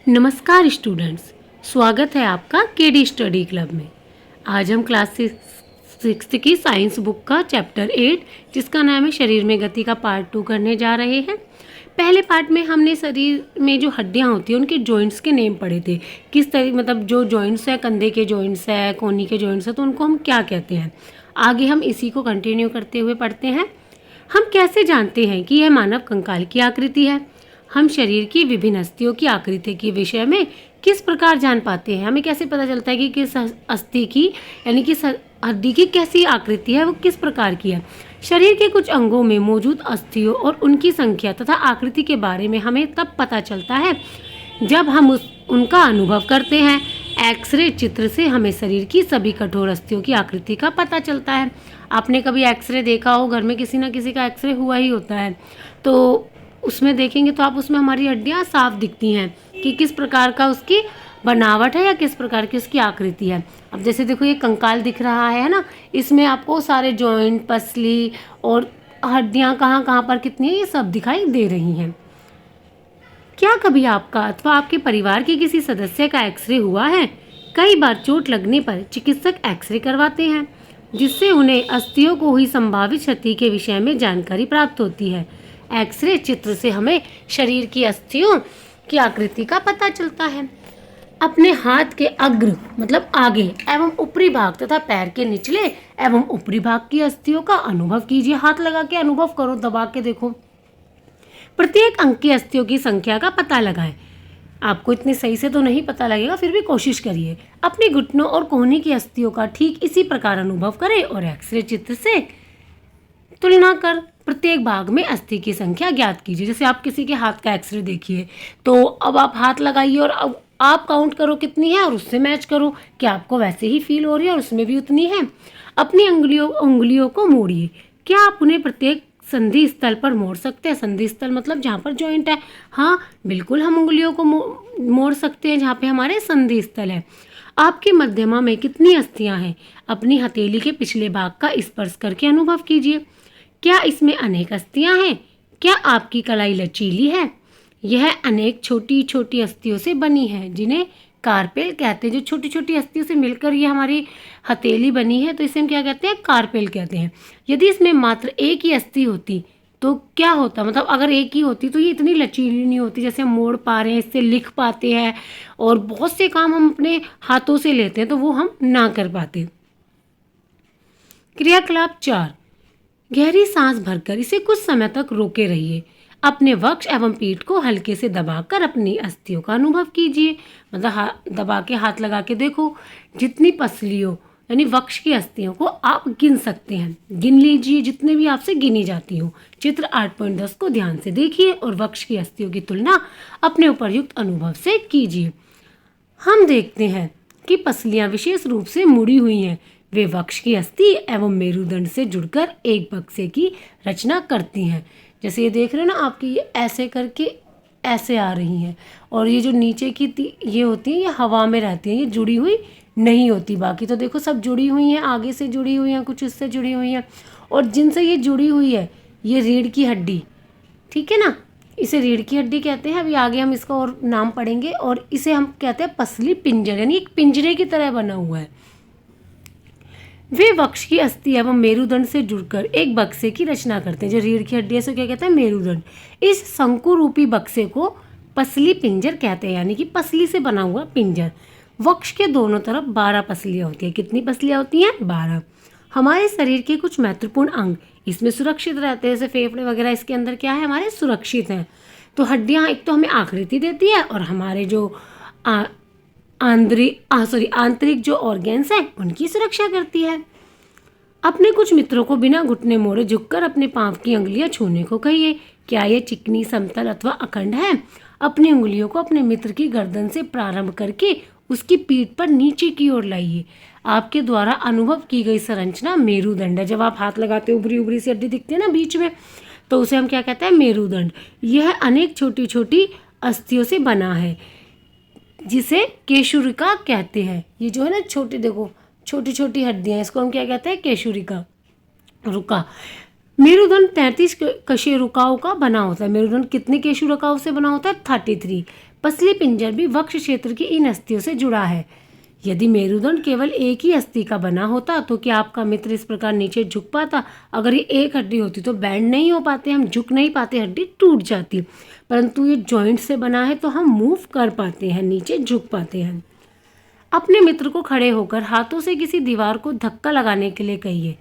नमस्कार स्टूडेंट्स, स्वागत है आपका केडी स्टडी क्लब में। आज हम क्लास सिक्स्थ की साइंस बुक का चैप्टर 8 जिसका नाम है शरीर में गति का पार्ट 2 करने जा रहे हैं। पहले पार्ट में हमने शरीर में जो हड्डियां होती हैं उनके जॉइंट्स के नेम पढ़े थे। किस तरह मतलब जो जॉइंट्स है, कंधे के जॉइंट्स है, कोहनी के जॉइंट्स है, तो उनको हम क्या कहते हैं। आगे हम इसी को कंटिन्यू करते हुए पढ़ते हैं। हम कैसे जानते हैं कि यह मानव कंकाल की आकृति है। हम शरीर की विभिन्न अस्थियों की आकृति के विषय में किस प्रकार जान पाते हैं। हमें कैसे पता चलता है कि किस अस्थि की यानी कि हड्डी की कैसी आकृति है, वो किस प्रकार की है। शरीर के कुछ अंगों में मौजूद अस्थियों और उनकी संख्या तथा आकृति के बारे में हमें तब पता चलता है जब हम उनका अनुभव करते हैं। एक्सरे चित्र से हमें शरीर की सभी कठोर अस्थियों की आकृति का पता चलता है। आपने कभी एक्सरे देखा हो, घर में किसी ना किसी का एक्सरे हुआ ही होता है, तो उसमें देखेंगे तो आप उसमें हमारी हड्डियां साफ दिखती हैं कि किस प्रकार का उसकी बनावट है या किस प्रकार की उसकी आकृति है। अब जैसे देखो ये कंकाल दिख रहा है ना, इसमें आपको सारे जॉइंट, पसली और हड्डियां कहाँ कहाँ पर कितनी है ये सब दिखाई दे रही हैं। क्या कभी आपका अथवा आपके परिवार के किसी सदस्य का एक्सरे हुआ है? कई बार चोट लगने पर चिकित्सक एक्सरे करवाते हैं जिससे उन्हें अस्थियों को हुई संभावित क्षति के विषय में जानकारी प्राप्त होती है। एक्सरे चित्र से हमें शरीर की अस्थियों की आकृति का पता चलता है। अपने हाथ के अग्र मतलब आगे एवं ऊपरी भाग तथा पैर के निचले एवं ऊपरी भाग की अस्थियों का अनुभव कीजिए। हाथ लगा के अनुभव करो, दबा के देखो। प्रत्येक अंग की अस्थियों की संख्या का पता लगाएं। आपको इतनी सही से तो नहीं पता लगेगा, फिर भी कोशिश करिए। अपने घुटनों और कोहनी की अस्थियों का ठीक इसी प्रकार अनुभव करें और एक्सरे चित्र से तुलना कर प्रत्येक भाग में अस्थि की संख्या ज्ञात कीजिए। जैसे आप किसी के हाथ का एक्सरे देखिए, तो अब आप हाथ लगाइए और अब आप काउंट करो कितनी है और उससे मैच करो कि आपको वैसे ही फील हो रही है और उसमें भी उतनी है। अपनी उंगलियों को मोड़िए। क्या आप उन्हें प्रत्येक संधि स्थल पर मोड़ सकते हैं? संधि स्थल मतलब जहाँ पर जॉइंट है। हाँ, बिल्कुल हम उंगलियों को मोड़ सकते हैं जहाँ पे हमारे संधि स्थल है। आपकी मध्यमा में कितनी अस्थियां हैं? अपनी हथेली के पिछले भाग का स्पर्श करके अनुभव कीजिए। क्या इसमें अनेक अस्थियां हैं? क्या आपकी कलाई लचीली है? यह अनेक छोटी छोटी अस्थियों से बनी है जिन्हें कार्पेल कहते हैं। जो छोटी छोटी अस्थियों से मिलकर ये हमारी हथेली बनी है, तो इसे हम क्या कहते हैं? कार्पेल कहते हैं। यदि इसमें मात्र एक ही अस्थि होती तो क्या होता? मतलब अगर एक ही होती तो ये इतनी लचीली नहीं होती। जैसे हम मोड़ पा रहे हैं, इससे लिख पाते हैं और बहुत से काम हम अपने हाथों से लेते हैं तो वो हम ना कर पाते। क्रियाकलाप 4, गहरी सांस भरकर इसे कुछ समय तक रोके रहिए। अपने वक्ष एवं पीठ को हल्के से दबाकर अपनी अस्थियों का अनुभव कीजिए। मतलब दबा के हाथ लगा के देखो। जितनी पसलियों यानी वक्ष की अस्थियों को आप गिन सकते हैं, गिन लीजिए जितने भी आपसे गिनी जाती हो। चित्र 8.10 को ध्यान से देखिए और वक्ष की अस्थियों की तुलना अपने उपर्युक्त अनुभव से कीजिए। हम देखते हैं कि पसलियां विशेष रूप से मुड़ी हुई हैं। वे वक्ष की अस्थि एवं मेरुदंड से जुड़कर एक बक्से की रचना करती हैं। जैसे ये देख रहे हो ना आपकी, ये ऐसे करके ऐसे आ रही हैं और ये जो नीचे की ये होती है ये हवा में रहती हैं, ये जुड़ी हुई नहीं होती। बाकी तो देखो सब जुड़ी हुई हैं, आगे से जुड़ी हुई हैं, कुछ इससे जुड़ी हुई हैं। और जिनसे ये जुड़ी हुई है ये रीढ़ की हड्डी, ठीक है ना, इसे रीढ़ की हड्डी कहते हैं। अभी आगे हम इसका और नाम पढ़ेंगे। और इसे हम कहते हैं पसली पिंजर, यानी एक पिंजरे की तरह बना हुआ है। वे वक्ष की अस्थि एवं मेरुदंड से जुड़कर एक बक्से की रचना करते हैं। जो रीढ़ की हड्डी है इसे क्या कहते हैं? मेरुदंड। इस शंकु रूपी बक्से को पसली पिंजर कहते हैं, यानी कि पसली से बना हुआ पिंजर। वक्ष के दोनों तरफ 12 पसलियां होती है। कितनी पसलियां होती हैं? 12। हमारे शरीर के कुछ महत्वपूर्ण अंग इसमें सुरक्षित रहते हैं, जैसे फेफड़े वगैरह इसके अंदर क्या है? हमारे सुरक्षित हैं। तो हड्डियां एक तो हमें आकृति देती है और हमारे जो आंतरिक जो ऑर्गेन्स हैं उनकी सुरक्षा करती है। अपने कुछ मित्रों को बिना घुटने मोड़े झुककर अपने पांव की अंगुलियां छूने को कहिए। क्या ये चिकनी, समतल अथवा अखंड है? अपनी उंगलियों को अपने मित्र की गर्दन से प्रारंभ करके उसकी पीठ पर नीचे की ओर लाइए। आपके द्वारा अनुभव की गई संरचना मेरुदंड है। जब आप हाथ लगाते हो उभरी उभरी सी हड्डी दिखती है ना बीच में, तो उसे हम क्या कहते हैं? मेरुदंड। यह अनेक छोटी छोटी अस्थियों से बना है जिसे केशुरिका कहते हैं। ये जो है ना छोटी, देखो छोटी छोटी हड्डियां, इसको हम क्या कहते हैं? केशुरिका रुका। मेरुदंड 33 कशेरुकाओं का बना होता है। मेरुदंड कितने केशुरकाओं से बना होता है? 33। पसली पिंजर भी वक्ष क्षेत्र की इन अस्थियों से जुड़ा है। यदि मेरुदंड केवल एक ही अस्थि का बना होता तो क्या आपका मित्र इस प्रकार नीचे झुक पाता? अगर ये एक हड्डी होती तो बैंड नहीं हो पाते, हम झुक नहीं पाते, हड्डी टूट जाती। परंतु ये जॉइंट से बना है तो हम मूव कर पाते हैं, नीचे झुक पाते हैं। अपने मित्र को खड़े होकर हाथों से किसी दीवार को धक्का लगाने के लिए कहिए।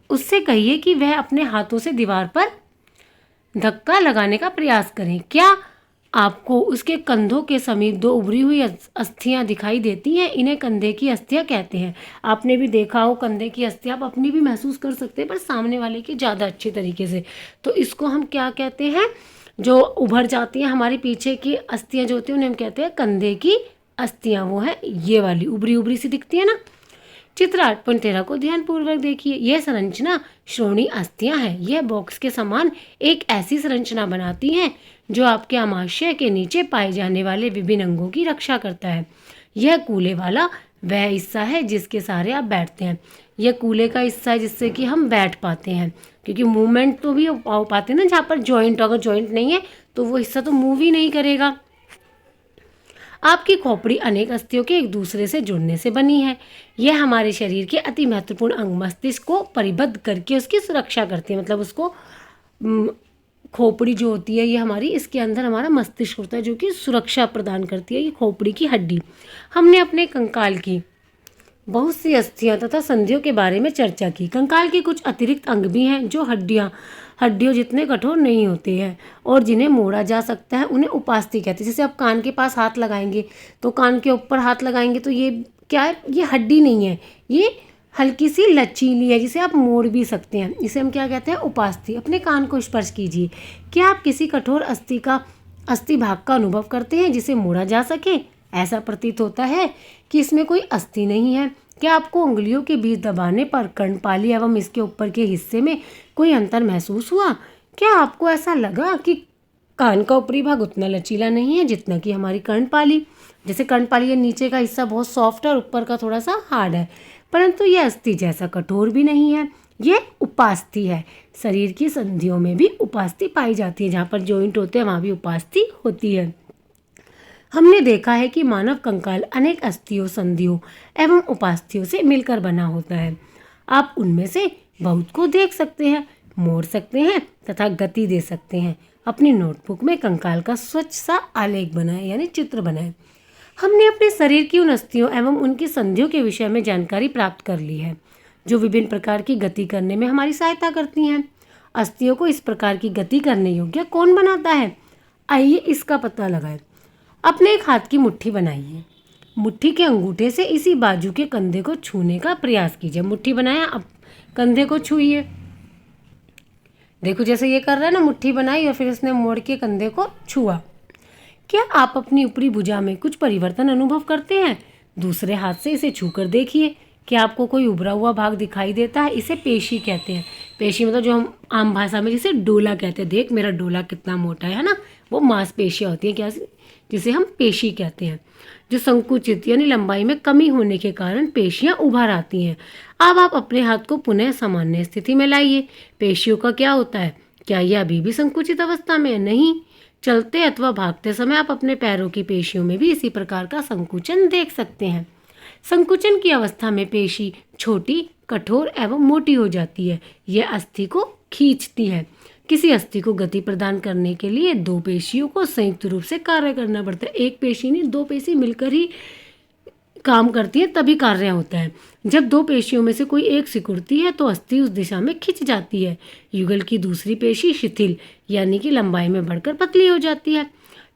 उससे कहिए कि वह अपने हाथों से दीवार पर धक्का लगाने का प्रयास करें। क्या आपको उसके कंधों के समीप दो उभरी हुई अस्थियां दिखाई देती हैं? इन्हें कंधे की अस्थियां कहते हैं। आपने भी देखा हो कंधे की अस्थियां, आप अपनी भी महसूस कर सकते हैं पर सामने वाले की ज़्यादा अच्छी तरीके से। तो इसको हम क्या कहते हैं? जो उभर जाती हैं हमारे पीछे की अस्थियां जो होती हैं उन्हें हम कहते हैं कंधे की अस्थियां। वो है ये वाली उभरी उभरी सी दिखती है ना। चित्र 8.13 को ध्यानपूर्वक देखिए। यह संरचना श्रोणी अस्थियां है। यह बॉक्स के समान एक ऐसी संरचना बनाती हैं जो आपके आमाशय के नीचे पाए जाने वाले विभिन्न अंगों की रक्षा करता है। यह कूले वाला वह हिस्सा है जिसके सहारे आप बैठते हैं। यह कूले का हिस्सा है जिससे कि हम बैठ पाते हैं, क्योंकि मूवमेंट तो भी हो पाते हैं ना। जहाँ पर जॉइंट, अगर जॉइंट नहीं है तो वो हिस्सा तो मूव ही नहीं करेगा। आपकी खोपड़ी अनेक अस्थियों के एक दूसरे से जुड़ने से बनी है। यह हमारे शरीर के अति महत्वपूर्ण अंग मस्तिष्क को परिबद्ध करके उसकी सुरक्षा करती है। मतलब उसको खोपड़ी जो होती है ये हमारी, इसके अंदर हमारा मस्तिष्क होता है जो कि सुरक्षा प्रदान करती है। ये खोपड़ी की हड्डी। हमने अपने कंकाल की बहुत सी अस्थियां तथा संधियों के बारे में चर्चा की। कंकाल के कुछ अतिरिक्त अंग भी हैं जो हड्डियों जितने कठोर नहीं होते हैं और जिन्हें मोड़ा जा सकता है। उन्हें उपास्थि कहते हैं। जैसे आप कान के पास हाथ लगाएंगे तो कान के ऊपर हाथ लगाएंगे तो ये क्या है? ये हड्डी नहीं है, ये हल्की सी लचीली है जिसे आप मोड़ भी सकते हैं। इसे हम क्या कहते हैं? उपास्थि। अपने कान को स्पर्श कीजिए। क्या आप किसी कठोर अस्थि भाग का अनुभव करते हैं जिसे मोड़ा जा सके? ऐसा प्रतीत होता है कि इसमें कोई अस्थि नहीं है। क्या आपको उंगलियों के बीच दबाने पर कर्णपाली एवं इसके ऊपर के हिस्से में कोई अंतर महसूस हुआ? क्या आपको ऐसा लगा कि कान का ऊपरी भाग उतना लचीला नहीं है जितना कि हमारी कर्णपाली? जैसे कर्णपाली के नीचे का हिस्सा बहुत सॉफ्ट है और ऊपर का थोड़ा सा हार्ड है, परंतु यह अस्थि जैसा कठोर भी नहीं है। यह उपास्थि है। शरीर की संधियों में भी उपास्थि पाई जाती है। जहाँ पर जॉइंट होते हैं वहाँ भी उपास्थि होती है। हमने देखा है कि मानव कंकाल अनेक अस्थियों, संधियों एवं उपास्थियों से मिलकर बना होता है। आप उनमें से बहुत को देख सकते हैं, मोड़ सकते हैं तथा गति दे सकते हैं। अपनी नोटबुक में कंकाल का स्वच्छ सा आलेख बनाएं, यानी चित्र बनाएं। हमने अपने शरीर की उन अस्थियों एवं उनकी संधियों के विषय में जानकारी प्राप्त कर ली है जो विभिन्न प्रकार की गति करने में हमारी सहायता करती हैं। अस्थियों को इस प्रकार की गति करने योग्य कौन बनाता है? आइए इसका पता लगाएं। अपने एक हाथ की मुट्ठी बनाइए। मुट्ठी के अंगूठे से इसी बाजू के कंधे को छूने का प्रयास कीजिए। मुट्ठी बनाया, अब कंधे को छूइए। देखो जैसे ये कर रहा है ना, मुट्ठी बनाई और फिर इसने मोड़ के कंधे को छुआ। क्या आप अपनी ऊपरी भुजा में कुछ परिवर्तन अनुभव करते हैं? दूसरे हाथ से इसे छूकर देखिए। क्या आपको कोई उभरा हुआ भाग दिखाई देता है? इसे पेशी कहते हैं। पेशी मतलब जो हम आम भाषा में जिसे डोला कहते हैं। देख मेरा डोला कितना मोटा है ना। वो मांसपेशियाँ होती हैं क्या, जिसे हम पेशी कहते हैं। जो संकुचित यानी लंबाई में कमी होने के कारण पेशियां उभर आती हैं। अब आप अपने हाथ को पुनः सामान्य स्थिति में लाइए। पेशियों का क्या होता है? क्या यह अभी भी संकुचित अवस्था में है? नहीं। चलते अथवा भागते समय आप अपने पैरों की पेशियों में भी इसी प्रकार का संकुचन देख सकते हैं। संकुचन की अवस्था में पेशी छोटी, कठोर एवं मोटी हो जाती है। यह अस्थि को खींचती है। किसी अस्थि को गति प्रदान करने के लिए दो पेशियों को संयुक्त रूप से कार्य करना पड़ता है। एक पेशी नहीं, दो पेशी मिलकर ही काम करती है, तभी कार्य होता है। जब दो पेशियों में से कोई एक सिकुड़ती है तो अस्थि उस दिशा में खिंच जाती है। युगल की दूसरी पेशी शिथिल यानी कि लंबाई में बढ़कर पतली हो जाती है,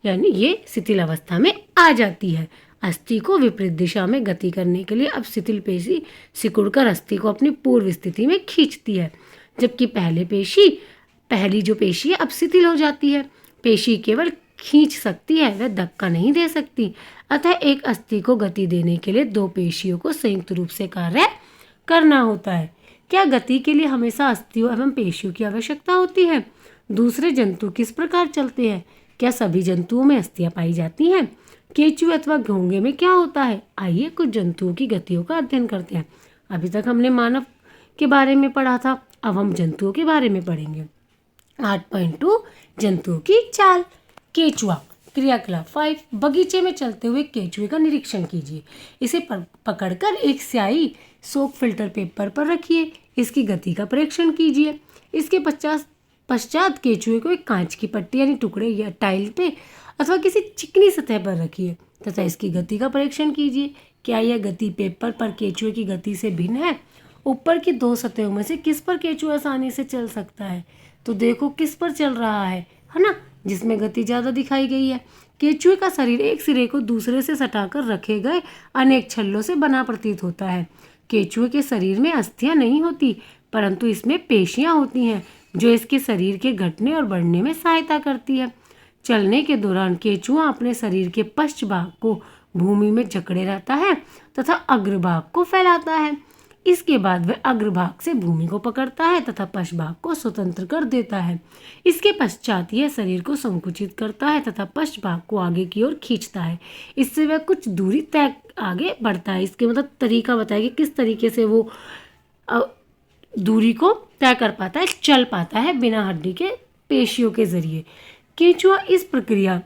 यानी ये शिथिल अवस्था में आ जाती है। अस्थि को विपरीत दिशा में गति करने के लिए अब शिथिल पेशी सिकुड़कर अस्थि को अपनी पूर्व स्थिति में खींचती है, जबकि पहली जो पेशी है अब शिथिल हो जाती है। पेशी केवल खींच सकती है, वह धक्का नहीं दे सकती। अतः एक अस्थि को गति देने के लिए दो पेशियों को संयुक्त रूप से कार्य करना होता है। क्या गति के लिए हमेशा अस्थियों एवं पेशियों की आवश्यकता होती है? दूसरे जंतु किस प्रकार चलते हैं? क्या सभी जंतुओं में अस्थियां पाई जाती हैं? केंचुए अथवा घोंगे में क्या होता है? आइए कुछ जंतुओं की गतियों का अध्ययन करते हैं। अभी तक हमने मानव के बारे में पढ़ा था। अब हम जंतुओं के बारे में पढ़ेंगे। 8.2 जंतुओं की चाल। केचुआ। क्रियाकलाप 5 बगीचे में चलते हुए केचुए का निरीक्षण कीजिए। इसे पकड़कर एक स्याही सोक फिल्टर पेपर पर रखिए। इसकी गति का परीक्षण कीजिए। इसके पश्चात केचुए को एक कांच की पट्टी यानी टुकड़े या टाइल पे अथवा किसी चिकनी सतह पर रखिए तथा इसकी गति का परीक्षण कीजिए। क्या यह गति पेपर पर केचुए की गति से भिन्न है? ऊपर की दो सतहों में से किस पर केचुआ आसानी से चल सकता है? तो देखो किस पर चल रहा है ना, जिसमें गति ज़्यादा दिखाई गई है। केचुए का शरीर एक सिरे को दूसरे से सटाकर रखे गए अनेक छल्लों से बना प्रतीत होता है। केचुए के शरीर में अस्थियां नहीं होती, परंतु इसमें पेशियां होती हैं जो इसके शरीर के घटने और बढ़ने में सहायता करती है। चलने के दौरान केचुआ अपने शरीर के पश्च भाग को भूमि में जकड़े रहता है तथा अग्रभाग को फैलाता है। इसके बाद वह अग्रभाग से भूमि को पकड़ता है तथा पश्च भाग को स्वतंत्र कर देता है। इसके पश्चात यह शरीर को संकुचित करता है तथा पश्च भाग को आगे की ओर खींचता है। इससे वह कुछ दूरी तय आगे बढ़ता है। इसके मतलब तरीका बताइए किस तरीके से वो दूरी को तय कर पाता है, चल पाता है बिना हड्डी के पेशियों के जरिए। केचुआ इस प्रक्रिया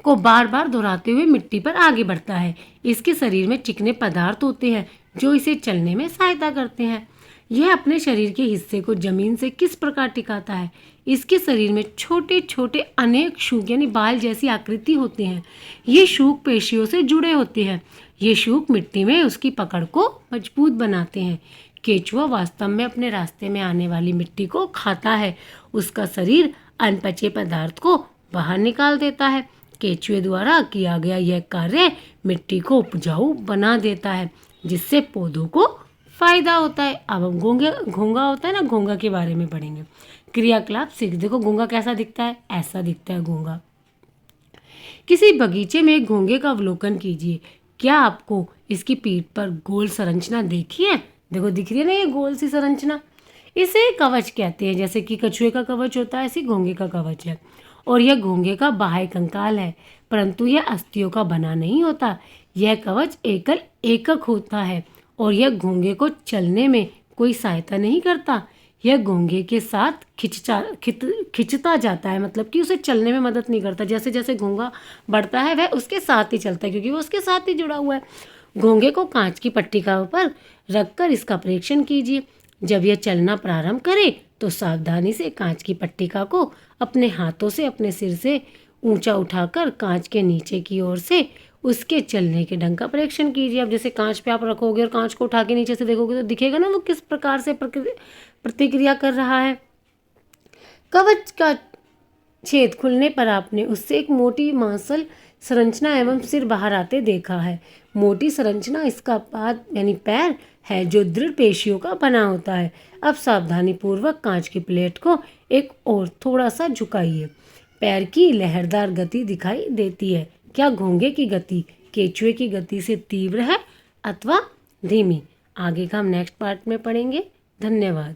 को बार बार दोहराते हुए मिट्टी पर आगे बढ़ता है। इसके शरीर में चिकने पदार्थ होते हैं जो इसे चलने में सहायता करते हैं। यह अपने शरीर के हिस्से को जमीन से किस प्रकार टिकाता है? इसके शरीर में छोटे छोटे अनेक शूक यानी बाल जैसी आकृति होते हैं। ये शूक पेशियों से जुड़े होते हैं। ये शूक मिट्टी में उसकी पकड़ को मजबूत बनाते हैं। केचुआ वास्तव में अपने रास्ते में आने वाली मिट्टी को खाता है। उसका शरीर अनपचे पदार्थ को बाहर निकाल देता है। केचुए द्वारा किया गया यह कार्य मिट्टी को उपजाऊ बना देता है, जिससे पौधों को फायदा होता है। अब हम घोंगा होता है ना, घोंगा के बारे में पढ़ेंगे। क्रियाकलाप 6। देखो घोंगा कैसा दिखता है, ऐसा दिखता है घोंगा। किसी बगीचे में एक घोंगे का अवलोकन कीजिए। क्या आपको इसकी पीठ पर गोल संरचना देखी है? देखो दिख रही है ना ये गोल सी संरचना। इसे कवच कहते हैं। जैसे कि कछुए का कवच होता है, ऐसे घोंगे का कवच है। और यह घोंगे का बाह्य कंकाल है, परंतु यह अस्थियों का बना नहीं होता। यह कवच एकक होता है और यह घोंगे को चलने में कोई सहायता नहीं करता। यह घोंगे के साथ खिंचता जाता है, मतलब कि उसे चलने में मदद नहीं करता। जैसे जैसे घोंगा बढ़ता है वह उसके साथ ही चलता है, क्योंकि वो उसके साथ ही जुड़ा हुआ है। घोंगे को कांच की पट्टिका पर रखकर इसका परीक्षण कीजिए। जब यह चलना प्रारंभ करे तो सावधानी से कांच की पट्टिका को अपने हाथों से अपने सिर से ऊंचा उठाकर कांच के नीचे की ओर से उसके चलने के ढंग का परीक्षण कीजिए। अब जैसे कांच पे आप रखोगे और कांच को उठा के नीचे से देखोगे तो दिखेगा ना वो किस प्रकार से प्रतिक्रिया कर रहा है। कवच का छेद खुलने पर आपने उससे एक मोटी मांसल संरचना एवं सिर बाहर आते देखा है। मोटी संरचना इसका पाद यानी पैर है जो दृढ़ पेशियों का बना होता है। अब सावधानी पूर्वक कांच की प्लेट को एक और थोड़ा सा झुकाइए। पैर की लहरदार गति दिखाई देती है। क्या घोंगे की गति केचुए की गति से तीव्र है अथवा धीमी? आगे का हम नेक्स्ट पार्ट में पढ़ेंगे। धन्यवाद।